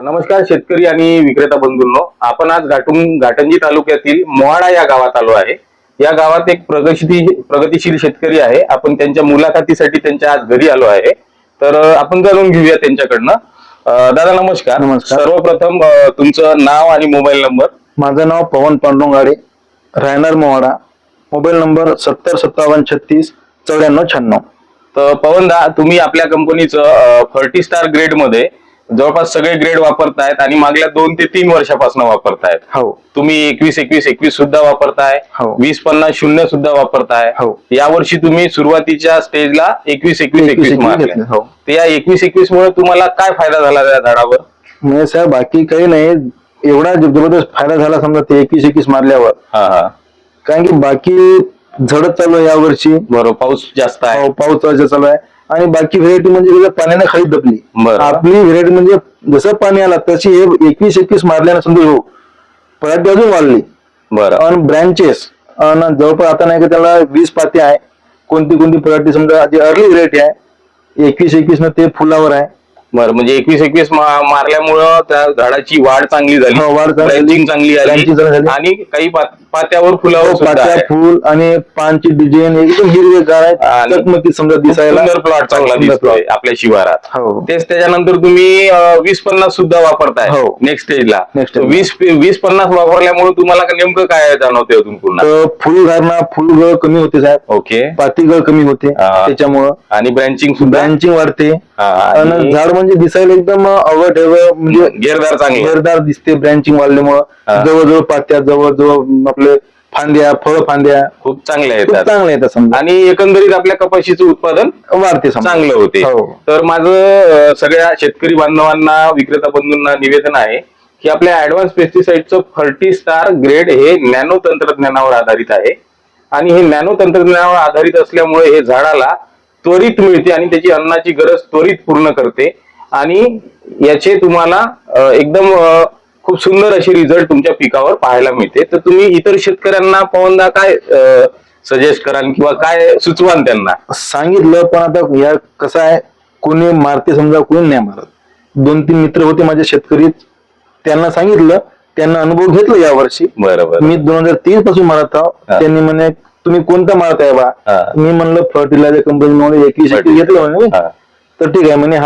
नमस्कार शेतकरी आणि विक्रेता बंधूंनो, आपण आज घाटंजी तालुक्यातील मोहाडा या गावात आलो आहे। या गावात एक प्रगतिशील शेतकरी आहे। आपण त्यांच्या मुलाखतीसाठी त्यांच्या आज घरी आलो आहे। तर आपण जाणून घेऊया त्यांच्याकडनं। दादा नमस्कार। सर्वप्रथम तुमचं नाव आणि मोबाईल नंबर। माझं नाव पवन पांडुरंगाडे, राहणार मोहाडा, मोबाईल नंबर 7057369496। तर पवन दा, तुम्ही आपल्या कंपनीचं फर्टिस्टार ग्रेड मध्ये जवळपास सगळे ग्रेड वापरतायत आणि मागल्या 2 ते 3 वर्षापासून वापरतायत। हो, तुम्ही 21-21-21 सुद्धा वापरताय, हो, 20-50-0 सुद्धा वापरताय। हो, यावर्षी तुम्ही सुरुवातीच्या स्टेजला 21-21-21 मारले। हो, तर या 21-21 मुळे तुम्हाला काय फायदा झाला त्या झाडावर? म्हणजे साहेब बाकी काही नाही, एवढा जबरदस्त फायदा झाला समजा ते 21-21 मारल्यावर। हा हा, कारण की बाकी झडत चालू आहे यावर्षी। बरोबर, पाऊस जास्त आहे। पाऊस चालू आहे आणि बाकी व्हेरायटी म्हणजे पाण्याने खाली दबली। आपली व्हेरायटी म्हणजे जसं पाणी आला तशी हे 21-21 मारल्याने समजा हो पराठी अजून वाढली। बरं, आणि ब्रँचेस जवळपास आता नाही का त्याला 20 पाती आहे। कोणती पराठी समजा अर्ली व्हेरायटी आहे, 21-21 न ते फुलावर आहे। बरं, म्हणजे 21-21 मारल्यामुळं त्या झाडाची वाढ चांगली झाली, वाढ ब्रँचिंग चांगली झाली आणि काही पात्यावर फुलावर सुद्धा आहे। फुल आणि पानची डिझाइन एकदम हिरवेगार आहे, चकमकीत समजा दिसायला सुंदर प्लॉट चांगला दिसतोय आपल्या शिवारात। हो, तेच त्याच्यानंतर तुम्ही 20-50 सुद्धा वापरताय हो, नेक्स्ट स्टेजला। नेक्स्ट 20-50 वापरल्यामुळे तुम्हाला नेमकं काय जाणवते अजून पुन्हा? फुलगळ कमी होते साहेब। ओके, पातीगळ कमी होते त्याच्यामुळं आणि ब्रँचिंग वाढते आणि झाड म्हणजे दिसायला एकदम म्हणजे घेरदार दिसते ब्रँचिंग वाढल्यामुळं। जवळजवळ पात्या, जवळजवळ आपले फळ फांद्या खूप चांगल्या येतात समजा आणि एकंदरीत आपल्या कपाशीचं उत्पादन वाढते चांगलं होते। तर माझं सगळ्या शेतकरी बांधवांना, विक्रेता बंधूंना निवेदन आहे की आपल्या ऍडव्हान्स पेस्टिसाइडचं फर्टिस्टार ग्रेड हे नॅनो तंत्रज्ञानावर आधारित आहे आणि हे नॅनो तंत्रज्ञानावर आधारित असल्यामुळे हे झाडाला त्वरित मिळते आणि त्याची अन्नाची गरज त्वरित पूर्ण करते आणि याचे तुम्हाला एकदम खूप सुंदर असे रिझल्ट तुमच्या पिकावर पाहायला मिळते। तर तुम्ही इतर शेतकऱ्यांना पवनदा काय सजेस्ट कराल किंवा काय सुचवाल त्यांना? सांगितलं पण आता या कसं आहे, कोणी मारते समजा, कोणी नाही मारत। 2-3 मित्र होते माझे शेतकरी, त्यांना सांगितलं, त्यांना अनुभव घेतला यावर्षी। बरोबर, मी 2003 पासून मारत आहो। त्यांनी म्हणे तुम्ही कोणता मारताय बा? मी म्हणलं फर्टिलायझर कंपनी 21-21 घेतलं म्हणे। तर ठीक आहे म्हणे,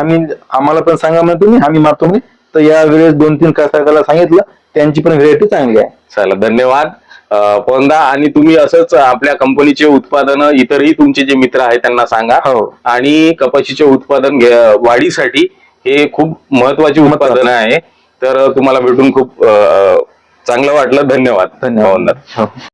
आम्हाला पण सांगा म्हणे तुम्ही, आम्ही मारतो म्हणे। तर या वेळेस 2-3 कास्तकाराला सांगितलं, त्यांची पण व्हेरायटी चांगली आहे। चला, धन्यवाद पवनदा। आणि तुम्ही असंच आपल्या कंपनीचे उत्पादन इतरही तुमचे जे मित्र आहेत त्यांना सांगा। आणि कपाशीचे उत्पादन वाढीसाठी हे खूप महत्वाचे उत्पादन आहे। तर तुम्हाला भेटून खूप चांगलं वाटलं। धन्यवाद पवनदा।